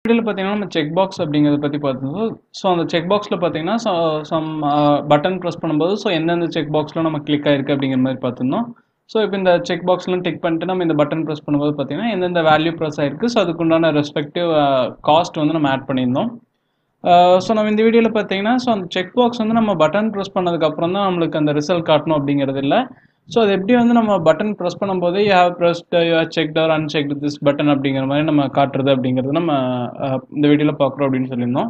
வீடியோவில் பார்த்தீங்கன்னா நம்ம செக் பாக்ஸ் அப்படிங்கிறத பற்றி பார்த்துருந்தோம். ஸோ அந்த செக் பாக்ஸில் பார்த்தீங்கன்னா சம் பட்டன் ப்ரெஸ் பண்ணும்போது ஸோ எந்தெந்த செக் பாக்ஸில் நம்ம கிளிக் ஆயிருக்கு அப்படிங்கிற மாதிரி பார்த்துருந்தோம். ஸோ இப்போ இந்த செக் பாக்ஸ்லாம் டிக் பண்ணிட்டு நம்ம இந்த பட்டன் ப்ரெஸ் பண்ணும்போது பார்த்தீங்கன்னா எந்தெந்த வேல்யூ ப்ரெஸ் ஆயிருக்கு, ஸோ அதுக்குண்டான ரெஸ்பெக்டிவ் காஸ்ட் வந்து நம்ம ஆட் பண்ணியிருந்தோம். ஸோ நம்ம இந்த வீடியோவில் பார்த்தீங்கன்னா ஸோ அந்த செக் பாக்ஸ் வந்து நம்ம பட்டன் ப்ரெஸ் பண்ணதுக்கப்புறம் தான் நம்மளுக்கு அந்த ரிசல்ட் காட்டணும் அப்படிங்கிறது இல்லை. ஸோ அது எப்படி வந்து நம்ம பட்டன் ப்ரெஸ் பண்ணும்போது you have pressed you have checked or unchecked this button அப்படிங்கிற மாதிரி நம்ம காட்டுறது அப்படிங்கிறது நம்ம இந்த வீடியோவில் பார்க்குறோம் அப்படின்னு சொல்லியிருந்தோம்.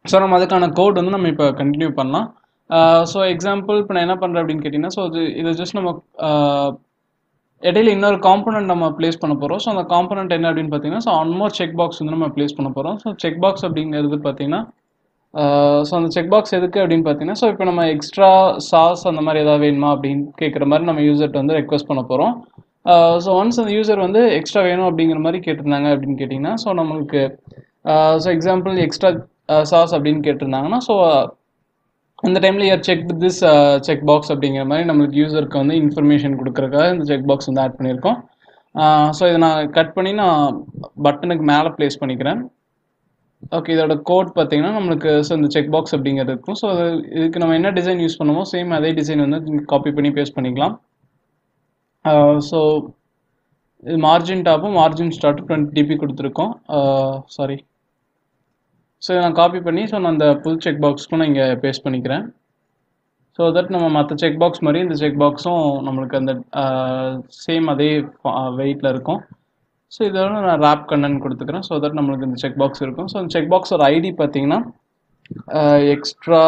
ஸோ நம்ம அதுக்கான கோட் வந்து நம்ம இப்போ கண்டினியூ பண்ணலாம். ஸோ எக்ஸாம்பிள் இப்போ நான் என்ன பண்ணுறேன் அப்படின்னு கேட்டிங்கன்னா ஸோ இது ஜஸ்ட் நம்ம இடையில இன்னொரு காம்பனண்ட் நம்ம பிளேஸ் பண்ண போகிறோம். ஸோ அந்த காம்பனண்ட் என்ன அப்படின்னு பார்த்தீங்கன்னா so one more check box வந்து நம்ம பிளேஸ் பண்ண போகிறோம். ஸோ செக் பாக்ஸ் அப்படிங்கிறது பார்த்தீங்கன்னா ஸோ அந்த செக் பாக்ஸ் எதுக்கு அப்படின்னு பார்த்தீங்கன்னா ஸோ இப்போ நம்ம எக்ஸ்ட்ரா சாஸ் அந்த மாதிரி ஏதாவது வேணுமா அப்படின்னு கேட்குற மாதிரி நம்ம யூசர்கிட்ட வந்து ரெக்வஸ்ட் பண்ண போகிறோம். ஸோ ஒன்ஸ் அந்த யூசர் வந்து எக்ஸ்ட்ரா வேணும் அப்படிங்கிற மாதிரி கேட்டிருந்தாங்க அப்படின்னு கேட்டிங்கன்னா ஸோ நம்மளுக்கு ஸோ எக்ஸாம்பிள் எக்ஸ்ட்ரா சாஸ் அப்படின்னு கேட்டிருந்தாங்கன்னா ஸோ அந்த டைமில் யார் செக் திஸ் செக் பாக்ஸ் அப்படிங்கிற மாதிரி நம்மளுக்கு யூசருக்கு வந்து இன்ஃபர்மேஷன் கொடுக்குறதுக்காக இந்த செக் பாக்ஸ் வந்து ஆட் பண்ணியிருக்கோம். ஸோ இதை நான் கட் பண்ணி நான் பட்டனுக்கு மேலே ப்ளேஸ் பண்ணிக்கிறேன். ஓகே, இதோட கோட் பார்த்தீங்கன்னா நம்மளுக்கு ஸோ இந்த செக் பாக்ஸ் அப்படிங்கிறது இருக்கும். ஸோ இதுக்கு நம்ம என்ன டிசைன் யூஸ் பண்ணுமோ சேம் அதே டிசைன் வந்து காப்பி பண்ணி பேஸ்ட் பண்ணிக்கலாம். ஸோ இது மார்ஜின் டாப்பும் மார்ஜின் ஸ்டார்ட்டும் 20 dp கொடுத்துருக்கோம். சாரி, ஸோ நான் காப்பி பண்ணி ஸோ நான் அந்த புது செக் பாக்ஸ்க்கும் நான் இங்கே பேஸ்ட் பண்ணிக்கிறேன். ஸோ தட் நம்ம மற்ற செக் பாக்ஸ் மாதிரி இந்த செக் பாக்ஸும் நம்மளுக்கு அந்த சேம் அதே வெயிட்டில் இருக்கும். ஸோ இதோட நான் ரேப் கண்டென்ட் கொடுத்துக்கிறேன். ஸோ தட் நம்மளுக்கு இந்த செக் பாக்ஸ் இருக்கும். ஸோ இந்த செக் பாக்ஸோட ஐடி பார்த்தீங்கன்னா எக்ஸ்ட்ரா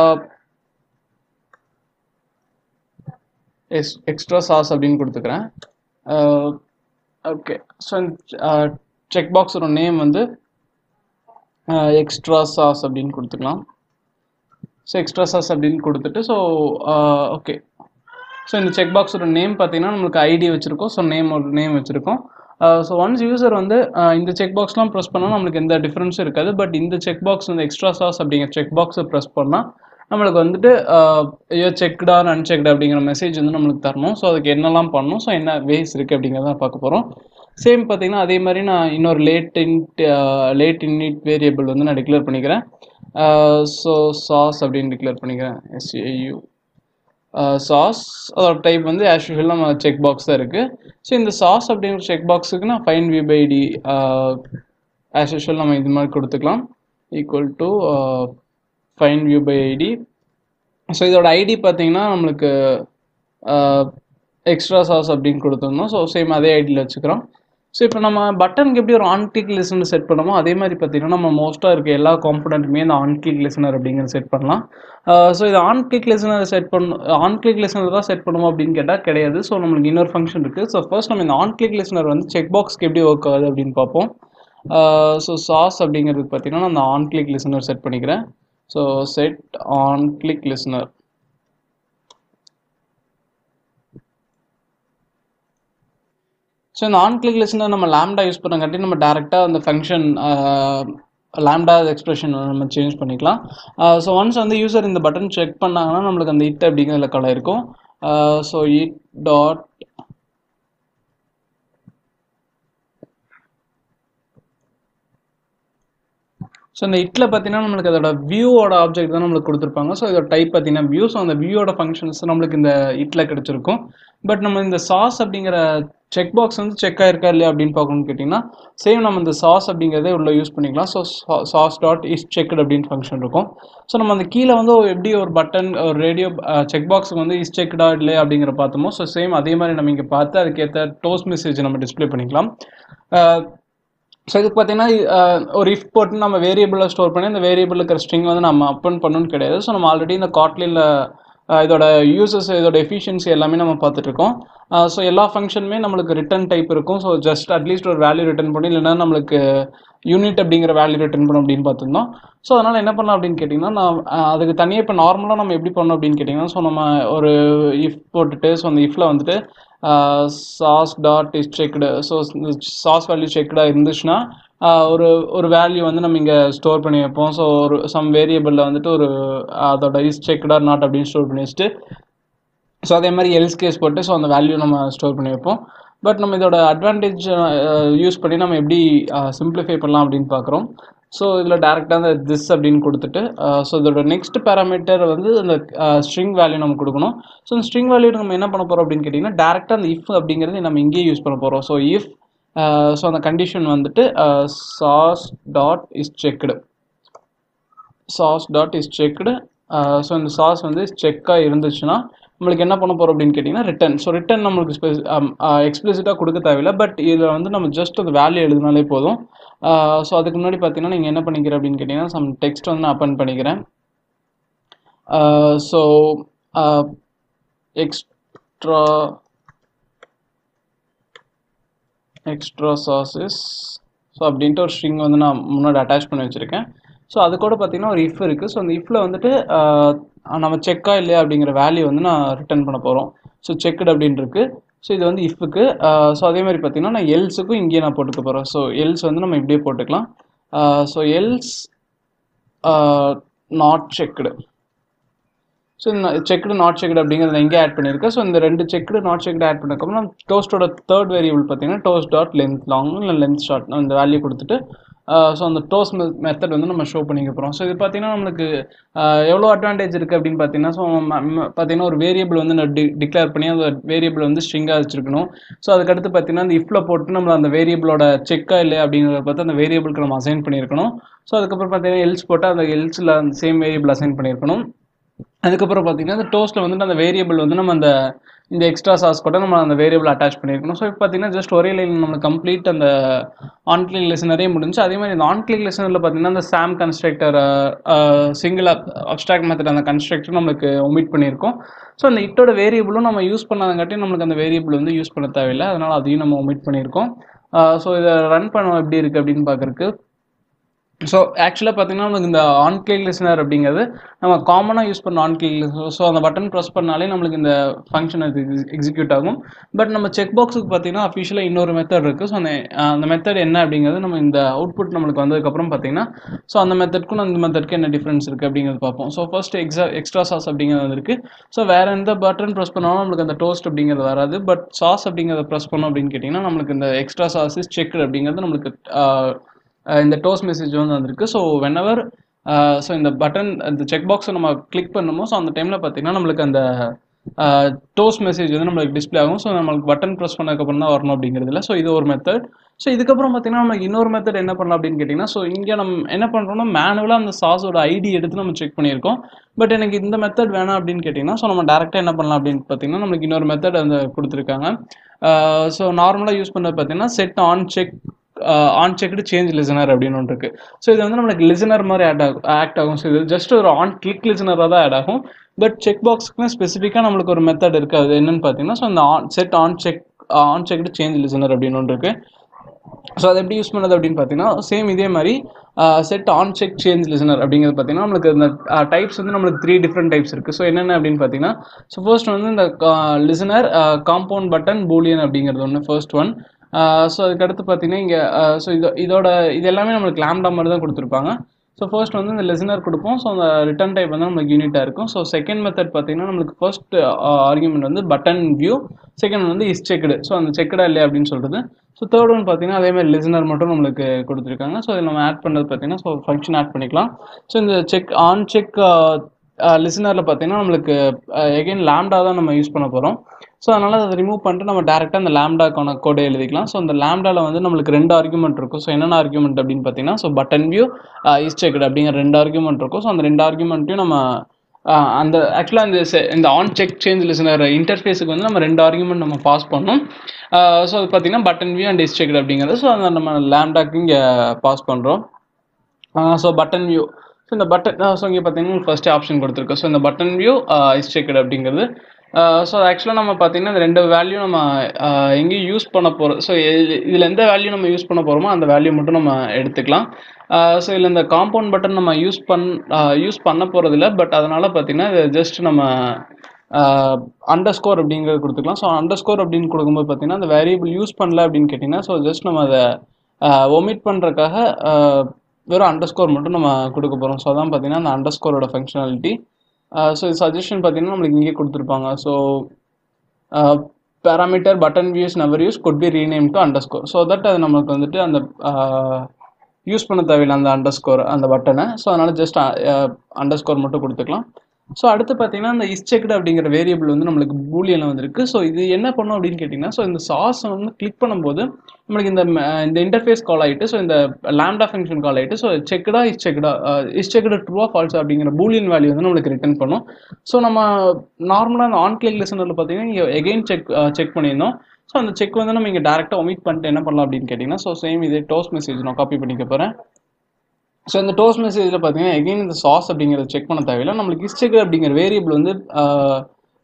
சாஸ் அப்படின்னு கொடுத்துக்கிறேன். ஓகே, ஸோ செக் பாக்ஸோட நேம் வந்து எக்ஸ்ட்ரா சாஸ் அப்படின்னு கொடுத்துக்கலாம். ஸோ எக்ஸ்ட்ரா சாஸ் அப்படின்னு கொடுத்துட்டு ஸோ ஓகே, ஸோ இந்த செக் பாக்ஸோட நேம் பார்த்தீங்கன்னா நம்மளுக்கு ஐடி வச்சுருக்கோம். ஸோ நேம் வச்சுருக்கோம். ஸோ ஒன்ஸ் யூசர் வந்து இந்த செக் பாக்ஸ்லாம் ப்ரெஸ் பண்ணால் நம்மளுக்கு எந்த டிஃப்ரென்ஸும் இருக்காது. பட் இந்த செக் பாக்ஸ் வந்து எக்ஸ்ட்ரா சாஸ் அப்படிங்கிற செக் பாக்ஸை ப்ரெஸ் பண்ணால் நம்மளுக்கு வந்துட்டு செக்டா அன்செக்டு அப்படிங்கிற மெசேஜ் வந்து நம்மளுக்கு தரணும். ஸோ அதுக்கு என்னெல்லாம் பண்ணணும், ஸோ என்ன வேஸ் இருக்குது அப்படிங்கிறத பார்க்க போகிறோம். சேம் பார்த்தீங்கன்னா அதே மாதிரி நான் இன்னொரு லேட் இன்இட் வேரியபிள் வந்து நான் டிக்ளேர் பண்ணிக்கிறேன். ஸோ சாஸ் அப்படின்னு டிக்ளேர் பண்ணிக்கிறேன். SAU சாஸ் அதோட டைப் வந்து ஆஸ் யூஷுவல் நம்ம செக் பாக்ஸ் தான் இருக்குது. ஸோ இந்த சாஸ் அப்படிங்கிற செக் பாக்ஸுக்கு நான் find view by ID as usual நம்ம இது மாதிரி கொடுத்துக்கலாம். Equal to find view by ID. So இதோட ஐடி பார்த்தீங்கன்னா நம்மளுக்கு எக்ஸ்ட்ரா சாஸ் அப்படின்னு கொடுத்துருந்தோம். ஸோ சேம் அதே ஐடியில் வச்சுக்கிறோம். ஸோ இப்போ நம்ம பட்டனுக்கு எப்படி ஒரு ஆன் கிளிக் லிசனர் செட் பண்ணமோ அதே மாதிரி பார்த்தீங்கன்னா நம்ம மோஸ்ட்டாக இருக்க எல்லா காம்பனண்ட்டுமே இந்த ஆன் கிளிக் லிசனர் அப்படிங்கிறது செட் பண்ணலாம். ஸோ இது ஆன் கிளிக் லிசனர் தான் செட் பண்ணுவோம் அப்படின்னு கேட்டால் கிடையாது. ஸோ நம்மளுக்கு இன்னொரு ஃபங்க்ஷன் இருக்குது. ஸோ ஃபர்ஸ்ட் நம்ம இந்த ஆன் கிளிக் லிசனர் வந்து செக் பாக்ஸ்க்கு எப்படி ஒர்க் ஆகுது அப்படின்னு பார்ப்போம். ஸோ சாஸ் அப்படிங்கிறதுக்கு பார்த்தீங்கன்னா நான் அந்த ஆன் கிளிக் லிசனர் செட் பண்ணிக்கிறேன். So set on click listener. So இந்த ஆன் கிளிக் லிசனர் நம்ம லாம்டா யூஸ் பண்ணங்காட்டி நம்ம டேரெக்டாக அந்த ஃபங்க்ஷன் லாம்டா எக்ஸ்பிரஷன் நம்ம சேஞ்ச் பண்ணிக்கலாம். ஸோ ஒன்ஸ் வந்து யூசர் இந்த பட்டன் செக் பண்ணாங்கன்னா நம்மளுக்கு அந்த இட் அப்படிங்கிறதுல கலை இருக்கும். ஸோ இட் டாட் ஸோ இந்த இட்டில் பார்த்தீங்கன்னா நம்மளுக்கு அதோட வியூவோட ஆப்ஜெக்ட் தான் நம்மளுக்கு கொடுத்துருப்பாங்க. ஸோ இதோட டைப் பார்த்தீங்கன்னா வியூ. ஸோ அந்த வியூவோட ஃபங்க்ஷன்ஸ் நம்மளுக்கு இந்த இட்டில் கிடச்சிருக்கும். பட் நம்ம இந்த சாஸ் அப்படிங்கிற செக் பாக்ஸ் வந்து செக் ஆயிருக்கா இல்லையா அப்படின்னு பார்க்கணும்னு கேட்டிங்கன்னா சேம் நம்ம இந்த சாஸ் அப்படிங்கிறதே உள்ள யூஸ் பண்ணிக்கலாம். So sauce dot is checked அப்படின்னு ஃபங்க்ஷன் இருக்கும். ஸோ நம்ம அந்த கீழே வந்து எப்படி ஒரு பட்டன் ஒரு ரேடியோ செக் பாக்ஸுக்கு வந்து இஸ் செக்டா இல்லையா அப்படிங்கிற பார்த்தோமோ ஸோ சேம் அதே மாதிரி நம்ம இங்கே பார்த்து அதுக்கேற்ற டோஸ்ட் மெசேஜ் நம்ம டிஸ்பிளே பண்ணிக்கலாம். ஸோ இதுக்கு பார்த்தீங்கன்னா ஒரு இஃப் போட்டு நம்ம வேரியபிளில் ஸ்டோர் பண்ணி அந்த வேரியபிள் இருக்கிற ஸ்ட்ரிங் வந்து நம்ம அப்பன் பண்ணணும்னு கிடையாது. ஸோ நம்ம ஆல்ரெடி இந்த காட்லியில் இதோட யூசஸ் இதோட எஃபிஷியன்சி எல்லாமே நம்ம பார்த்துட்ருக்கோம். ஸோ எல்லா ஃபங்க்ஷனுமே நம்மளுக்கு ரிட்டன் டைப் இருக்கும். ஸோ ஜஸ்ட் அட்லீஸ்ட் ஒரு வேல்யூ ரிட்டன் பண்ணி இல்லைன்னா நம்மளுக்கு யூனிட் அப்படிங்கிற வேல்யூ ரிட்டன் பண்ணணும் அப்படின்னு பார்த்துருந்தோம். ஸோ அதனால் என்ன பண்ணலாம் அப்படின்னு கேட்டிங்கன்னா நான் அதுக்கு தனியாக இப்போ நார்மலாக நம்ம எப்படி பண்ணோம் அப்படின்னு கேட்டிங்கன்னா ஸோ நம்ம ஒரு இஃப் போட்டுட்டு ஸோ அந்த இஃப்பில் வந்துட்டு sauce dot is checked. So sauce value செக்டாக இருந்துச்சுன்னா ஒரு வேல்யூ வந்து நம்ம இங்கே ஸ்டோர் பண்ணி வைப்போம். ஸோ ஒரு சம் வேரியபிளில் வந்துட்டு ஒரு அதோட இஸ் செக்டா நாட் அப்படின்னு ஸ்டோர் பண்ணி வச்சுட்டு ஸோ அதே மாதிரி எல்ஸ் கேஸ் போட்டு ஸோ அந்த வேல்யூ நம்ம ஸ்டோர் பண்ணி வைப்போம். பட் நம்ம இதோட அட்வான்டேஜ் யூஸ் பண்ணி நம்ம எப்படி சிம்பிளிஃபை பண்ணலாம் அப்படின்னு பார்க்குறோம். ஸோ இதில் டேரெக்டாக அந்த திஸ் அப்படின்னு கொடுத்துட்டு ஸோ இதோட நெக்ஸ்ட் பேராமீட்டர் வந்து அந்த ஸ்ட்ரிங் வேல்யூ நம்ம கொடுக்கணும். ஸோ இந்த ஸ்ட்ரிங் வேல்யூ நம்ம என்ன பண்ண போகிறோம் அப்படின்னு கேட்டிங்கன்னா டேரெக்டாக அந்த இஃப் அப்படிங்கிறது நம்ம இங்கேயே யூஸ் பண்ண போகிறோம். ஸோ இஃப் ஸோ அந்த கண்டிஷன் வந்துட்டு source dot is checked so இந்த சாஸ் வந்து செக்காக இருந்துச்சுன்னா நம்மளுக்கு என்ன பண்ண போகிறோம் அப்படின்னு கேட்டிங்கன்னா ரிட்டன். ஸோ ரிட்டன் நம்மளுக்கு எக்ஸ்பிளிசிட்டாக கொடுக்க தேவையில்லை. பட் இதில் வந்து நம்ம ஜஸ்ட் அந்த வேல்யூ எழுதினாலே போதும். ஸோ அதுக்கு முன்னாடி பார்த்தீங்கன்னா நீங்கள் என்ன பண்ணிக்கிற அப்படின்னு கேட்டிங்கன்னா சம் டெக்ஸ்ட் வந்து நான் அப்பன் பண்ணிக்கிறேன். ஸோ எக்ஸ்ட்ரா சாஸஸ் ஸோ அப்படின்ட்டு ஒரு ஸ்ட்ரிங் வந்து நான் முன்னாடி அட்டாச் பண்ணி வச்சுருக்கேன். ஸோ அது கூட பார்த்தீங்கன்னா ஒரு இஃப் இருக்குது. ஸோ அந்த இஃப்பில் வந்துட்டு நம்ம செக்கா இல்லையா அப்படிங்கிற வேல்யூ வந்து நான் ரிட்டர்ன் பண்ண போகிறோம். ஸோ செக்குடு அப்படின்னு இருக்குது. ஸோ இது வந்து இஃப்க்கு. ஸோ அதே மாதிரி பார்த்தீங்கன்னா நான் எல்ஸுக்கும் இங்கேயே நான் போட்டுக்க போகிறேன். ஸோ எல்ஸ் வந்து நம்ம இப்படியே போட்டுக்கலாம். So else not checked. So இந்த செக்டு நாட் செக்டு அப்படிங்கிறத நான் இங்கே ஆட் பண்ணியிருக்கேன். ஸோ இந்த ரெண்டு செக்டு நாட் செக்டு ஆட் பண்ணக்கப்புறம் டோஸ்ட்டோட தேர்ட் வேரியபிள் பார்த்தீங்கன்னா டோஸ்ட் டாட் லென்த் லாங் இல்லை லென்த் ஷார்ட் இந்த வேல்யூ கொடுத்துட்டு ஸோ அந்த டோஸ்ட் மெத்தட் வந்து நம்ம ஷோ பண்ணிக்க போகிறோம். ஸோ இது பார்த்தீங்கன்னா நம்மளுக்கு எவ்வளோ அட்வான்டேஜ் இருக்குது அப்படின்னு பார்த்தீங்கன்னா ஸோ பார்த்தீங்கன்னா ஒரு வேரியபிள் வந்து நான் டிக்ளேர் பண்ணி அந்த வேரியபிள் வந்து ஸ்ட்ரிங்காக வச்சுருக்கணும். ஸோ அதுக்கடுத்து பார்த்தீங்கன்னா அந்த இஃப்ல போட்டு நம்ம அந்த வேரியபிளோட செக்கா இல்லை அப்படிங்கிறத பார்த்து அந்த வேரியபிளுக்கு நம்ம அசைன் பண்ணியிருக்கணும். ஸோ அதுக்கப்புறம் பார்த்தீங்கன்னா எல்ஸ் போட்டு அந்த எல்ஸில் அந்த சேம் வேரியபிள் அசைன் பண்ணியிருக்கணும். அதுக்கப்புறம் பார்த்தீங்கன்னா அந்த டோஸ்ட்டில் வந்துட்டு அந்த வேரியபிள் வந்து நம்ம இந்த எக்ஸ்ட்ரா சாஸ் கூட நம்ம அந்த வேரியபிள் அட்டாச் பண்ணியிருக்கணும். ஸோ இப்போ பார்த்தீங்கன்னா ஜஸ்ட் ஒரே லைன் நம்ம கம்ப்ளீட் அந்த ஆன் கிளிக் லிசனரே முடிஞ்சு. அதே மாதிரி இந்த ஆன் கிளிக் லிசனரில் பார்த்தீங்கன்னா அந்த சாம் கன்ஸ்ட்ரக்டர் சிங்கிள் அப்ஸ்ட்ராக்ட் மெத்தட் அந்த கன்ஸ்ட்ரக்டர் நம்மளுக்கு ஒமிட் பண்ணியிருக்கோம். ஸோ அந்த இட்டோட வேரியபிளும் நம்ம யூஸ் பண்ணாதங்காட்டி நம்மளுக்கு அந்த வேரியபிள் வந்து யூஸ் பண்ண தேவையில்லை. அதனால் அதையும் நம்ம ஒமிட் பண்ணியிருக்கோம். ஸோ இதை ரன் பண்ண எப்படி இருக்குது அப்படின்னு பார்க்குறக்கு ஸோ ஆக்சுவலாக பார்த்தீங்கன்னா நமக்கு இந்த ஆன் கிளிக் லிசனர் அப்படிங்கிறது நம்ம காமனாக யூஸ் பண்ண ஆன் கிளிக் லிசனர். ஸோ அந்த பட்டன் ப்ரெஸ் பண்ணாலே நம்மளுக்கு இந்த ஃபங்க்ஷன் எக்ஸிக்யூட் ஆகும். பட் நம்ம செக் பாக்ஸுக்கு பார்த்தீங்கன்னா அஃபிஷியலாக இன்னொரு மெத்தட் இருக்குது. ஸோ அந்த மெத்தட் என்ன அப்படிங்கிறது நம்ம இந்த அவுட்புட் நம்மளுக்கு வந்ததுக்கப்புறம் பார்த்தீங்கன்னா ஸோ அந்த மெத்தட்க்கும் அந்த மெத்தட்க்கு என்ன டிஃப்ரென்ஸ் இருக்குது அப்படிங்கிறது பார்ப்போம். ஸோ ஃபர்ஸ்ட் எக்ஸ்ட்ரா சாஸ் அப்படிங்கிறது இருக்குது. ஸோ வேறு எந்த பட்டன் ப்ரெஸ் பண்ணாலும் நம்மளுக்கு அந்த டோஸ்ட் அப்படிங்கிறது வராது. பட் சாஸ் அப்படிங்கிறத ப்ரெஸ் பண்ணோம் அப்படின்னு கேட்டிங்கன்னா நம்மளுக்கு இந்த எக்ஸ்ட்ரா சாஸ் இஸ் செக்டு அப்படிங்கிறது நம்மளுக்கு இந்த டோஸ்ட் மெசேஜ் வந்து வந்திருக்கு. ஸோ வென்எவர் ஸோ இந்த பட்டன் இந்த செக் பாக்ஸை நம்ம கிளிக் பண்ணுமோ ஸோ அந்த டைமில் பார்த்தீங்கன்னா நம்மளுக்கு அந்த டோஸ்ட் மெசேஜ் வந்து நம்மளுக்கு டிஸ்பிளே ஆகும். ஸோ நம்மளுக்கு பட்டன் ப்ரெஸ் பண்ணதுக்கப்புறம் தான் வரணும் அப்படிங்கிறதுல. ஸோ இது ஒரு மெத்தட். ஸோ இதுக்கப்புறம் பார்த்தீங்கன்னா நமக்கு இன்னொரு மெத்தட் என்ன பண்ணலாம் அப்படின்னு கேட்டிங்கன்னா ஸோ இங்கே நம்ம என்ன பண்ணுறோம்னா மேனுவலாக அந்த சாஸோட ஐடி எடுத்து நம்ம செக் பண்ணியிருக்கோம். பட் எனக்கு இந்த மெத்தட் வேணாம் அப்படின்னு கேட்டிங்கன்னா ஸோ நம்ம டேரெக்டாக என்ன பண்ணலாம் அப்படின்னு பார்த்தீங்கன்னா நம்மளுக்கு இன்னொரு மெத்தட் வந்து கொடுத்துருக்காங்க. ஸோ நார்மலாக யூஸ் பண்ணுறது பார்த்தீங்கன்னா set on checked change listener அப்படின்னு ஒன்று இருக்குது. ஸோ இது வந்து நம்மளுக்கு லிசனர் மாதிரி ஆக்ட் ஆகும். ஸோ இது ஜஸ்ட் ஒரு ஆன் கிளிக் லிசனராக தான் ஆட் ஆகும். பட் செக் பாக்ஸுக்குமே ஸ்பெசிஃபிக்காக நம்மளுக்கு ஒரு மெத்தட் இருக்குது. அது என்னன்னு பார்த்தீங்கன்னா ஸோ இந்த set on checked change listener அப்படின்னு ஒன்று இருக்குது. ஸோ அதை எப்படி யூஸ் பண்ணுறது அப்படின்னு பார்த்தீங்கன்னா சேம் இதே மாதிரி set on check change listener அப்படிங்கிறது பார்த்தீங்கன்னா நம்மளுக்கு இந்த டைப்ஸ் வந்து நம்மளுக்கு 3 டிஃப்ரெண்ட் டைப்ஸ் இருக்குது. ஸோ என்னென்ன அப்படின்னு பார்த்தீங்கன்னா ஸோ ஃபர்ஸ்ட் வந்து இந்த லிசனர் காம்பவுண்ட் பட்டன் பூலியன் அப்படிங்கிறது ஒன்று ஃபர்ஸ்ட் ஒன். ஸோ அதுக்கடுத்து பார்த்தீங்கன்னா இங்கே ஸோ இது எல்லாமே நம்மளுக்கு லாம்டா மாதிரி தான் கொடுத்துருப்பாங்க. ஸோ ஃபர்ஸ்ட் வந்து இந்த லிசனர் கொடுப்போம். ஸோ அந்த ரிட்டர்ன் டைப் வந்து நம்மளுக்கு யூனிட்டாக இருக்கும். ஸோ செகண்ட் மெத்தட் பார்த்தீங்கன்னா நம்மளுக்கு ஃபர்ஸ்ட் ஆர்குமெண்ட் வந்து பட்டன் வியூ, செகண்ட் வந்து இஸ் செக்டு. ஸோ அந்த செக்டா இல்லையா அப்படின்னு சொல்கிறது. ஸோ தேர்ட் ஒன் பார்த்தீங்கன்னா அதே மாதிரி லிசனர் மட்டும் நம்மளுக்கு கொடுத்துருக்காங்க. ஸோ இதில் நம்ம ஆட் பண்ணுறது பார்த்தீங்கன்னா ஸோ ஃபங்க்ஷன் ஆட் பண்ணிக்கலாம். ஸோ இந்த ஆன் செக் லிசனரில் பார்த்தீங்கன்னா நம்மளுக்கு எகைன் லாம்டா தான் நம்ம யூஸ் பண்ண போகிறோம். ஸோ அதனால் அதை ரிமூவ் பண்ணிட்டு நம்ம டேரெக்டாக அந்த லாம்டாக்கான கோடை எழுதிக்கலாம். ஸோ அந்த லாம்டாவில் வந்து நம்மளுக்கு 2 ஆர்குமெண்ட் இருக்கும். ஸோ என்னென்ன ஆர்குமெண்ட் அப்படின்னு பார்த்தீங்கன்னா so button view is checked அப்படிங்கிற 2 ஆர்குமெண்ட் இருக்கும். ஸோ அந்த 2 ஆர்குமெண்ட்டையும் நம்ம அந்த ஆக்சுவலாக இந்த ஆன் செக் சேஞ்ச் லிசனர் இன்டர்ஃபேஸுக்கு வந்து நம்ம 2 ஆர்குமெண்ட் நம்ம பாஸ் பண்ணோம். ஸோ அது பார்த்தீங்கன்னா button view and is checked அப்படிங்கிறது. ஸோ அதை நம்ம லாம்டாக்கு இங்கே பாஸ் பண்ணுறோம். ஸோ பட்டன் வியூ ஸோ இந்த பட்டன் ஸோ இங்கே பார்த்தீங்கன்னா ஃபர்ஸ்ட் ஆப்ஷன் கொடுத்துருக்கோம். ஸோ இந்த பட்டன் வியூ இஸ் செக்டு அப்படிங்கிறது. ஸோ ஆக்சுவலாக நம்ம பார்த்தீங்கன்னா இந்த 2 வேல்யூ நம்ம எங்கேயும் யூஸ் பண்ண போகிறோம். ஸோ இதில் எந்த வேல்யூ நம்ம யூஸ் பண்ண போகிறோமோ அந்த வேல்யூ மட்டும் நம்ம எடுத்துக்கலாம். ஸோ இதில் இந்த காம்பவுண்ட் பட்டன் நம்ம யூஸ் பண்ண போகிறதில்ல. பட் அதனால் பார்த்தீங்கன்னா இது ஜஸ்ட் நம்ம அண்டர்ஸ்கோர் அப்படிங்கிறது கொடுத்துக்கலாம். ஸோ அண்டர்ஸ்கோர் அப்படின்னு கொடுக்கும்போது பார்த்தீங்கன்னா அந்த வேரியபிள் யூஸ் பண்ணல அப்படின்னு கேட்டிங்கன்னா ஸோ ஜஸ்ட் நம்ம அதை ஒமிட் பண்ணுறதுக்காக வெறும் அண்டர்ஸ்கோர் மட்டும் நம்ம கொடுக்க போகிறோம். ஸோ அதான் பார்த்தீங்கன்னா அந்த அண்டர்ஸ்கோரோட ஃபங்க்ஷனாலிட்டி. ஸோ சஜஷன் பார்த்தீங்கன்னா நம்மளுக்கு இங்கே கொடுத்துருப்பாங்க. So parameter button views never used could be renamed to underscore. So that அது நமக்கு வந்துட்டு அந்த யூஸ் பண்ண தேவையில்லை அந்த அண்டர்ஸ்கோர் அந்த பட்டனை. ஸோ அதனால் ஜஸ்ட் அண்டர்ஸ்கோர் மட்டும் கொடுத்துக்கலாம். ஸோ அடுத்து பார்த்தீங்கன்னா இந்த இஸ் செக்டு அப்படிங்கிற வேரியபிள் வந்து நம்மளுக்கு பூலியனில் வந்துருக்கு. ஸோ இது என்ன பண்ணும் அப்படின்னு கேட்டிங்கன்னா, ஸோ இந்த சாஸ் வந்து கிளிக் பண்ணும்போது நம்மளுக்கு இந்த இன்டர்ஃபேஸ் கால் ஆகிட்டு, ஸோ இந்த லாம்டா ஃபங்க்ஷன் கால் ஆகிட்டு, ஸோ இஸ் செக்டு ட்ரூவா ஃபால்ஸ் அப்படிங்கிற பூலியன் வேல்யூ வந்து நம்மளுக்கு ரிட்டர்ன் பண்ணும். ஸோ நம்ம நார்மலாக அந்த ஆன் கிளிக் லிசனரில் பார்த்தீங்கன்னா இங்கே எகெயின் செக் பண்ணியிருந்தோம். ஸோ அந்த செக் வந்து நம்ம இங்கே டேரெக்டாக ஒமிட் பண்ணிட்டு என்ன பண்ணலாம் அப்படின்னு கேட்டிங்கன்னா, ஸோ சேம் இதே டோஸ்ட் மெசேஜ் நான் காப்பி பண்ணிக்க போகிறேன். ஸோ இந்த டோஸ்ட் மெசேஜில் பார்த்தீங்கன்னா எகெயின் இந்த சாஸ் அப்படிங்கிறத செக் பண்ண தேவையில்லை. நம்மளுக்கு இஸ் செக் அப்படிங்கிற வேரியபிள் வந்து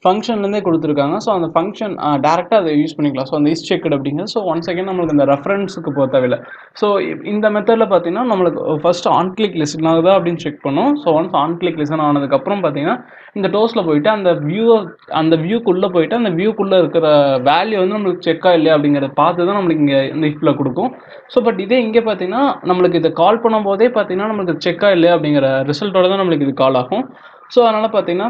ஃபங்க்ஷன்லேருந்தே கொடுத்துருக்காங்க. ஸோ அந்த ஃபங்க்ஷன் டேரெக்டாக அதை யூஸ் பண்ணிக்கலாம். ஸோ அந்த இஸ் செக்டு அப்படிங்கிறது ஸோ ஒன் செகண்ட் நம்மளுக்கு இந்த ரெஃபரன்ஸுக்கு போக தேவையில்லை. ஸோ இந்த மெத்தடில் பார்த்தீங்கன்னா நம்மளுக்கு ஃபர்ஸ்ட் ஆன் கிளிக் லிசன் ஆகுதா அப்படின்னு செக் பண்ணும். So once on click listen ஆனதுக்கப்புறம் பார்த்தீங்கன்னா இந்த டோஸ்ட்டில் போயிட்டு அந்த வியூக்குள்ளே போயிட்டு அந்த வியூக்குள்ளே இருக்கிற வேல்யூ வந்து நம்மளுக்கு செக்கா இல்லையா அப்படிங்கிறத பார்த்து தான் நம்மளுக்கு இங்கே இந்த இஃபில் கொடுக்கும். ஸோ பட் இதே இங்கே பார்த்தீங்கன்னா நம்மளுக்கு இதை கால் பண்ணும் போதே பார்த்தீங்கன்னா நம்மளுக்கு செக்கா இல்லையா அப்படிங்கிற ரிசல்ட்டோட தான் நம்மளுக்கு இது கால் ஆகும். ஸோ அதனால் பார்த்தீங்கன்னா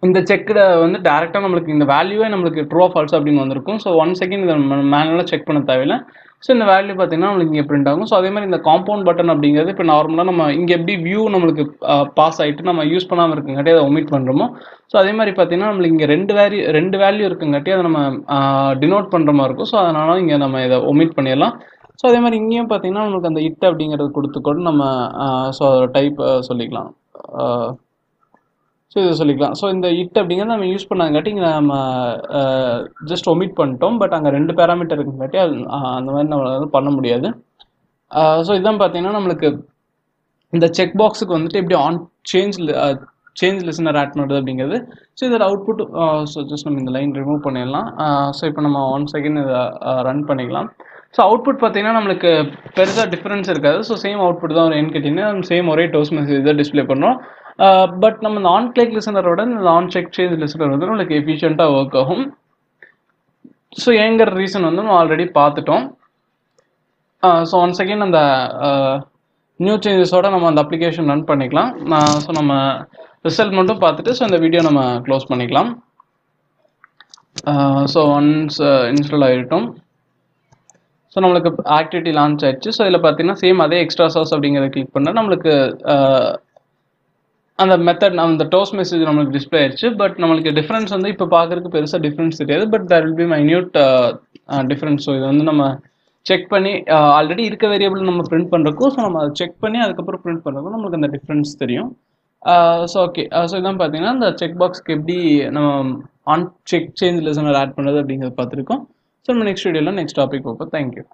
இந்த செக்கில் வந்து டேரெக்டாக நம்மளுக்கு இந்த வேல்யூவே நம்மளுக்கு ட்ரூ ஃபால்ஸ் அப்படின்னு வந்திருக்கும். ஸோ ஒன் செகண்ட் இதை மேனுவலாக செக் பண்ண தேவையில்லை. ஸோ இந்த வேல்யூ பார்த்தீங்கன்னா நம்மளுக்கு இங்கே பிரிண்ட் ஆகும். ஸோ அதே மாதிரி இந்த காம்பவுண்ட் பட்டன் அப்படிங்கிறது இப்போ நார்மலாக நம்ம இங்கே எப்படி வியூ நம்மளுக்கு பாஸ் ஆகிட்டு நம்ம யூஸ் பண்ணாமல் இருக்குங்காட்டி அதை ஒமிட் பண்ணுறோமோ, ஸோ அதே மாதிரி பார்த்தீங்கன்னா நம்மளுக்கு இங்கே ரெண்டு வேல்யூ இருக்குங்காட்டி அதை நம்ம டினோட் பண்ணுற மாதிரி இருக்கும். ஸோ அதனால இங்கே நம்ம இதை ஒமிட் பண்ணிடலாம். ஸோ அதே மாதிரி இங்கேயும் பார்த்தீங்கன்னா நம்மளுக்கு அந்த இட் அப்படிங்கிறது கொடுத்துக்கொண்டு நம்ம ஸோ டைப் சொல்லிக்கலாம். ஸோ இதை சொல்லிக்கலாம். ஸோ இந்த இட் அப்படிங்கிறது நம்ம யூஸ் பண்ணாங்காட்டி இங்கே நம்ம ஜஸ்ட் ஒமிட் பண்ணிட்டோம். பட் அங்கே 2 பேராமீட்டர் இருக்குங்காட்டி அந்த மாதிரி நம்மளால பண்ண முடியாது. ஸோ இதுதான் பார்த்தீங்கன்னா நம்மளுக்கு இந்த செக் பாக்ஸுக்கு வந்துட்டு எப்படி ஆன் சேஞ்ச் லிசனர் ஆட் பண்ணுறது அப்படிங்கிறது. ஸோ இதோட அவுட்புட் ஸோ ஜஸ்ட் நம்ம இந்த லைன் ரிமூவ் பண்ணிடலாம். ஸோ இப்போ நம்ம 1 செகண்ட் இதை ரன் பண்ணிக்கலாம். ஸோ அவுட்புட் பார்த்தீங்கன்னா நம்மளுக்கு பெருசாக டிஃப்ரென்ஸ் இருக்காது. ஸோ சேம் அவுட்புட் தான் வரும். கேட்டிங்கன்னா நம்ம சேம் ஒரே டோஸ்ட் மெசேஜ் தான் டிஸ்பிளே பண்ணுறோம். பட் நம்ம இந்த ஆன் கிளிக் லிசனரோட இந்த ஆன் செக் சேஞ்ச் லிசனர் வந்து நம்மளுக்கு எஃபிஷியண்ட்டாக ஒர்க் ஆகும். ஸோ ஏங்கிற ரீசன் வந்து நம்ம ஆல்ரெடி பார்த்துட்டோம். ஸோ ஒன் செகண்ட் அந்த நியூ சேஞ்சஸோட நம்ம அந்த அப்ளிகேஷன் ரன் பண்ணிக்கலாம். ஸோ நம்ம ரிசல்ட் மட்டும் பார்த்துட்டு ஸோ இந்த வீடியோ நம்ம க்ளோஸ் பண்ணிக்கலாம். ஸோ ஒன்ஸ் இன்ஸ்டால் ஆகிட்டோம். ஸோ நம்மளுக்கு ஆக்டிவிட்டி லான்ச் ஆயிடுச்சு. ஸோ இதில் பார்த்தீங்கன்னா சேம் அதே எக்ஸ்ட்ரா சாஸ் அப்படிங்கிறத கிளிக் பண்ணால் நம்மளுக்கு அந்த மெத்தட் அந்த டோஸ்ட் மெசேஜ் நம்மளுக்கு டிஸ்பிளே ஆயிடுச்சு. பட் நம்மளுக்கு டிஃப்ரென்ஸ் வந்து இப்போ பார்க்குறதுக்கு பெருசாக டிஃப்ரென்ஸ் தெரியாது. But there will be minute difference. So இது வந்து நம்ம செக் பண்ணி ஆல்ரெடி இருக்க வேரியபிள் நம்ம பிரிண்ட் பண்ணுறக்கும், ஸோ நம்ம அதை செக் பண்ணி அதுக்கப்புறம் பிரிண்ட் பண்ணுறக்கும் நம்மளுக்கு அந்த டிஃப்ரென்ஸ் தெரியும். So okay. ஸோ இதான் பார்த்தீங்கன்னா இந்த செக் பாக்ஸ்க்கு எப்படி நம்ம on check change listener add பண்ணுறது அப்படிங்கிறத பார்த்துருக்கோம். ஸோ நம்ம நெக்ஸ்ட் வீடியோவில் நெக்ஸ்ட் டாபிக் பார்ப்போம். தேங்க்யூ.